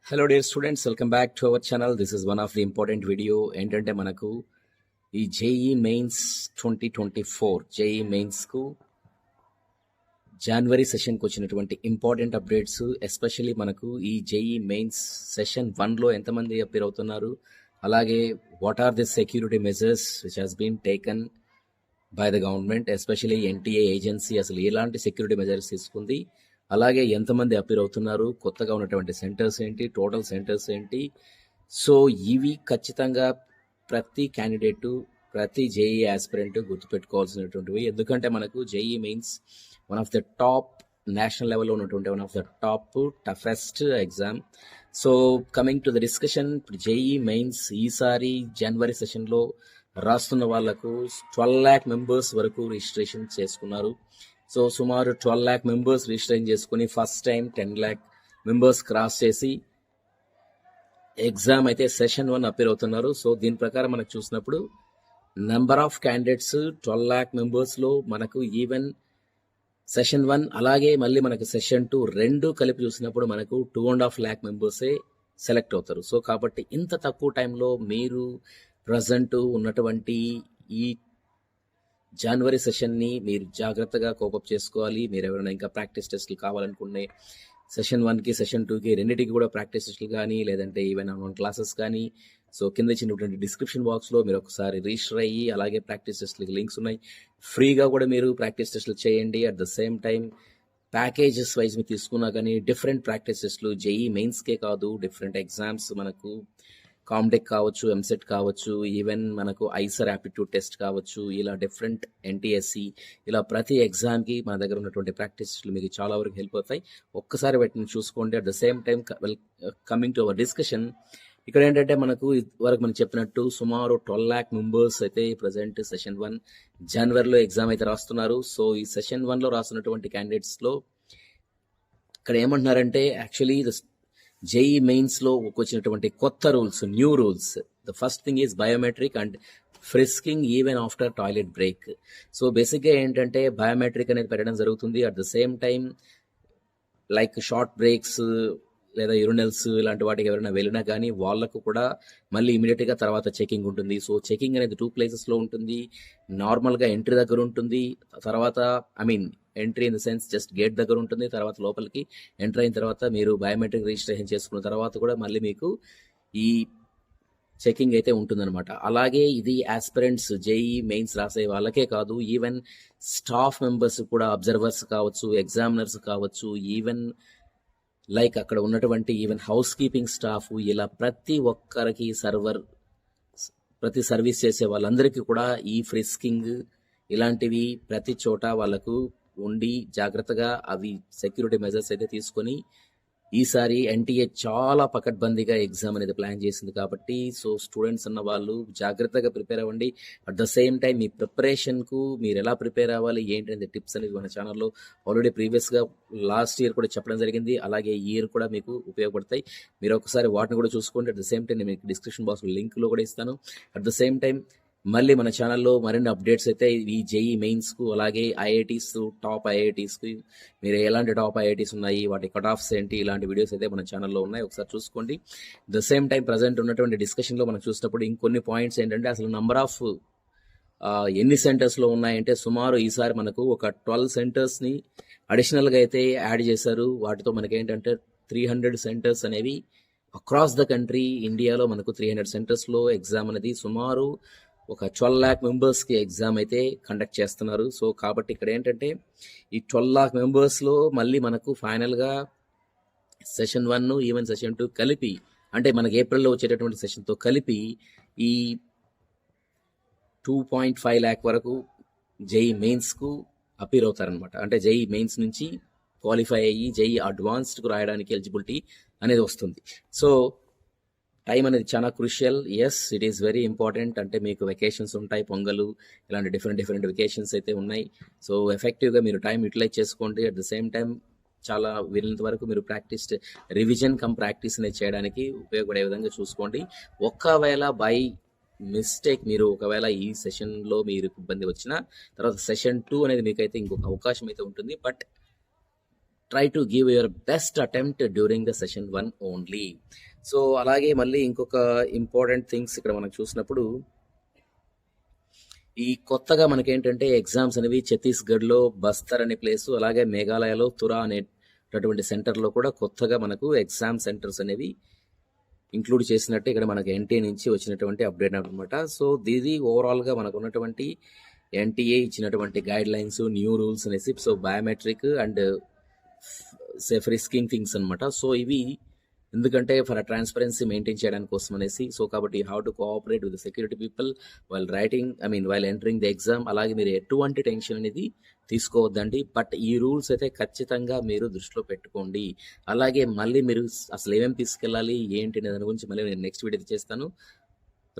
Hello dear students, welcome back to our channel. This is one of the important video. ఏంటంటే మనకు ఈ JEE mains 2024 JEE మెయిన్స్కు జనవరి సెషన్కి వచ్చినటువంటి important updates, especially మనకు ఈ JEE mains session 1లో ఎంతమంది appear అవుతున్నారు, అలాగే what are the security measures which has been taken by the government, especially NTA agency అసలు ఎలాంటి సెక్యూరిటీ మెజర్స్ తీసుకుంది, అలాగే ఎంతమంది అపీర్ అవుతున్నారు, కొత్తగా ఉన్నటువంటి సెంటర్స్ ఏంటి, టోటల్ సెంటర్స్ ఏంటి. సో ఇవి ఖచ్చితంగా ప్రతి క్యాండిడేటు, ప్రతి జేఈ ఆస్పిరెంట్ గుర్తుపెట్టుకోవాల్సినటువంటివి. ఎందుకంటే మనకు JEE mains one of the top national లెవెల్లో ఉన్నటువంటి one of the top toughest exam. So coming to the discussion, JEE mains ఈసారి జనవరి సెషన్లో రాస్తున్న వాళ్లకు 12 lakh మెంబర్స్ వరకు రిజిస్ట్రేషన్ చేసుకున్నారు. సో సుమారు 12 lakh మెంబర్స్ రిజిస్ట్రేషన్ చేసుకుని first time 10 lakh members cross చేసి ఎగ్జామ్ అయితే సెషన్ 1 అపీర్ అవుతున్నారు. సో దీని ప్రకారం మనకు చూసినప్పుడు నెంబర్ ఆఫ్ క్యాండిడేట్స్ 12 lakh మెంబర్స్లో మనకు ఈవెన్ సెషన్ 1 అలాగే మళ్ళీ మనకు సెషన్ 2 రెండు కలిపి చూసినప్పుడు మనకు 2.5 lakh మెంబర్సే సెలెక్ట్ అవుతారు. సో కాబట్టి ఇంత తక్కువ టైంలో మీరు ప్రజెంట్ ఉన్నటువంటి ఈ జనవరి సెషన్ని మీరు జాగ్రత్తగా కోపప్ చేసుకోవాలి. మీరు ఎవరైనా ఇంకా ప్రాక్టీస్ టెస్ట్లు కావాలనుకునే సెషన్ 1కి సెషన్ 2కి రెండింటికి కూడా ప్రాక్టీస్ టెస్ట్లు కానీ, లేదంటే ఈవెన్ ఆన్లైన్ క్లాసెస్ కానీ, సో కింద ఇచ్చినటువంటి డిస్క్రిప్షన్ బాక్స్లో మీరు ఒకసారి రిజిస్టర్ అయ్యి, అలాగే ప్రాక్టీస్ టెస్ట్లకి లింక్స్ ఉన్నాయి, ఫ్రీగా కూడా మీరు ప్రాక్టీస్ టెస్ట్లు చేయండి. At the same time packages wise మీరు తీసుకున్నా కానీ డిఫరెంట్ ప్రాక్టీస్ టెస్ట్లు జేఈ మెయిన్స్కే కాదు, డిఫరెంట్ ఎగ్జామ్స్ మనకు కామ్డెక్ కావచ్చు, ఎంసెట్ కావచ్చు, ఈవెన్ మనకు ఐసర్ యాప్టిట్యూడ్ టెస్ట్ కావచ్చు, ఇలా డిఫరెంట్ ఎన్టీఎస్సి, ఇలా ప్రతి ఎగ్జామ్కి మన దగ్గర ఉన్నటువంటి ప్రాక్టీస్లు మీకు చాలా వరకు హెల్ప్ అవుతాయి. ఒక్కసారి వాటిని చూసుకోండి. At the same time coming to our discussion, ఇక్కడ ఏంటంటే మనకు వరకు మనం చెప్పినట్టు సుమారు 12 lakh మెంబర్స్ అయితే ప్రజెంట్ సెషన్ 1 జనవరిలో ఎగ్జామ్ అయితే రాస్తున్నారు. సో ఈ సెషన్ 1లో రాస్తున్నటువంటి క్యాండిడేట్స్లో ఇక్కడ ఏమంటున్నారంటే, యాక్చువల్లీ జేఈ మెయిన్స్లో వచ్చినటువంటి కొత్త rules, new rules. The first thing is biometric and frisking even after toilet break. So బేసిక్గా ఏంటంటే బయోమెట్రిక్ అనేది పెట్టడం జరుగుతుంది. At the same time like short breaks లేదా యూరినల్స్ ఇలాంటి వాటికి ఎవరైనా వెళ్ళినా కానీ వాళ్ళకు కూడా మళ్ళీ ఇమీడియట్గా తర్వాత చెకింగ్ ఉంటుంది. సో చెకింగ్ అనేది 2 ప్లేసెస్లో ఉంటుంది. నార్మల్గా ఎంట్రీ దగ్గర ఉంటుంది, తర్వాత entry in the sense just gate దగ్గర ఉంటుంది, తర్వాత లోపలికి ఎంటర్ అయిన తర్వాత మీరు బయోమెట్రిక్ రిజిస్ట్రేషన్ చేసుకున్న తర్వాత కూడా మళ్ళీ మీకు ఈ చెకింగ్ అయితే ఉంటుందన్నమాట. అలాగే ఇది ఆస్పిరెంట్స్ జేఈ మెయిన్స్ రాసే వాళ్ళకే కాదు, ఈవెన్ స్టాఫ్ మెంబర్స్ కూడా, అబ్జర్వర్స్ కావచ్చు, ఎగ్జామినర్స్ కావచ్చు, ఈవెన్ లైక్ అక్కడ ఉన్నటువంటి ఈవెన్ హౌస్ కీపింగ్ స్టాఫ్, ఇలా ప్రతి ఒక్కరికి ప్రతి సర్వీస్ చేసే వాళ్ళందరికీ కూడా ఈ ఫ్రిస్కింగ్ ఇలాంటివి ప్రతి చోట వాళ్ళకు ఉండి జాగ్రత్తగా అవి సెక్యూరిటీ మెజర్స్ అయితే తీసుకొని ఈసారి ఎన్టీఏ చాలా పకడ్బందీగా ఎగ్జామ్ అనేది ప్లాన్ చేసింది. కాబట్టి సో స్టూడెంట్స్ అన్న వాళ్ళు జాగ్రత్తగా ప్రిపేర్ అవ్వండి. అట్ ద సేమ్ టైం మీ ప్రిపరేషన్కు మీరు ఎలా ప్రిపేర్ అవ్వాలి ఏంటంటే టిప్స్ అనేవి మన ఛానల్లో ఆల్రెడీ ప్రీవియస్గా లాస్ట్ ఇయర్ కూడా చెప్పడం జరిగింది. అలాగే ఈ ఇయర్ కూడా మీకు ఉపయోగపడతాయి. మీరు ఒకసారి వాటిని కూడా చూసుకోండి. అట్ ద సేమ్ టైం నేను మీకు డిస్క్రిప్షన్ బాక్స్లో లింక్లో కూడా ఇస్తాను. అట్ ద సేమ్ టైం మళ్ళీ మన ఛానల్లో మరిన్ని అప్డేట్స్ అయితే ఈ జేఈ మెయిన్స్కు, అలాగే ఐఐటీస్, టాప్ ఐఐటీస్కి మీరు ఎలాంటి టాప్ ఐఐటీస్ ఉన్నాయి, వాటి కట్ ఆఫ్స్ ఏంటి, ఇలాంటి వీడియోస్ అయితే మన ఛానల్లో ఉన్నాయి, ఒకసారి చూసుకోండి. ద సేమ్ టైం ప్రజెంట్ ఉన్నటువంటి డిస్కషన్లో మనం చూసినప్పుడు ఇంకొన్ని పాయింట్స్ ఏంటంటే, అసలు నంబర్ ఆఫ్ ఎన్ని సెంటర్స్లో ఉన్నాయంటే సుమారు ఈసారి మనకు ఒక 12 సెంటర్స్ని అడిషనల్గా అయితే యాడ్ చేశారు. వాటితో మనకేంటంటే 300 సెంటర్స్ అనేవి అక్రాస్ ద కంట్రీ, ఇండియాలో మనకు 300 సెంటర్స్లో ఎగ్జామ్ అనేది సుమారు ఒక 12 lakh మెంబర్స్కి ఎగ్జామ్ అయితే కండక్ట్ చేస్తున్నారు. సో కాబట్టి ఇక్కడ ఏంటంటే ఈ 12 lakh మెంబర్స్లో మళ్ళీ మనకు ఫైనల్గా సెషన్ 1 ఈవెన్ సెషన్ 2 కలిపి, అంటే మనకి ఏప్రిల్లో వచ్చేటటువంటి సెషన్తో కలిపి ఈ 2.5 lakh వరకు జేఈ మెయిన్స్కు అపీర్ అవుతారనమాట. అంటే జేఈ మెయిన్స్ నుంచి క్వాలిఫై అయ్యి జేఈ అడ్వాన్స్డ్కు రాయడానికి ఎలిజిబిలిటీ అనేది వస్తుంది. సో టైం అనేది చాలా crucial. Yes, it is very important. అంటే మీకు వెకేషన్స్ ఉంటాయి, పొంగలు ఇలాంటి డిఫరెంట్ వెకేషన్స్ అయితే ఉన్నాయి. సో ఎఫెక్టివ్గా మీరు టైం యూటిలైజ్ చేసుకోండి. అట్ ద సేమ్ టైం చాలా వీలైనంత వరకు మీరు రివిజన్ ప్రాక్టీస్ అనేది చేయడానికి ఉపయోగపడే విధంగా చూసుకోండి. ఒకవేళ బై మిస్టేక్ మీరు ఒకవేళ ఈ సెషన్లో మీరు ఇబ్బంది వచ్చినా తర్వాత సెషన్ 2 అనేది మీకైతే ఇంకొక అవకాశం అయితే ఉంటుంది. But try to give your best attempt during the session 1 only. So అలాగే మళ్ళీ ఇంకొక ఇంపార్టెంట్ థింగ్స్ ఇక్కడ మనం చూసినప్పుడు ఈ కొత్తగా మనకేంటంటే ఎగ్జామ్స్ అనేవి ఛత్తీస్గఢ్లో బస్తర్ అనే ప్లేసు, అలాగే మేఘాలయలో తురా అనేటటువంటి సెంటర్లో కూడా కొత్తగా మనకు ఎగ్జామ్ సెంటర్స్ అనేవి ఇంక్లూడ్ చేసినట్టు ఇక్కడ మనకి ఎన్టీఏ నుంచి వచ్చినటువంటి అప్డేట్ అనమాట. సో ఇది ఓవరాల్గా మనకు ఉన్నటువంటి ఎన్టీఏ ఇచ్చినటువంటి గైడ్ లైన్స్, న్యూ రూల్స్ అనేసి, so biometric and safe risking things అనమాట. సో ఇవి ఎందుకంటే ఫర్ ట్రాన్స్పరెన్సీ మెయింటైన్ చేయడానికి కోసం అనేసి. సో కాబట్టి how to cooperate with security people while writing, while entering the exam. అలాగే మీరు ఎటువంటి టెన్షన్ అనేది తీసుకోవద్దండి. బట్ ఈ రూల్స్ అయితే ఖచ్చితంగా మీరు దృష్టిలో పెట్టుకోండి. అలాగే మళ్ళీ మీరు అసలు ఏమేమి తీసుకెళ్ళాలి ఏంటి అనే దాని గురించి మళ్ళీ నేను నెక్స్ట్ వీడియో చేస్తాను,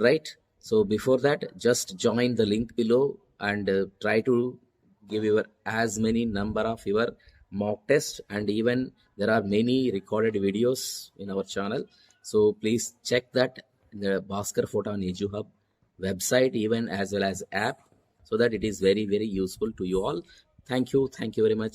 right? So before that just join the link below and try to give your as many number of your mock test, and even there are many recorded videos in our channel. So please check that in the Bhaskar Photo on EduHub website, even as well as app, so that it is very, very useful to you all. Thank you very much.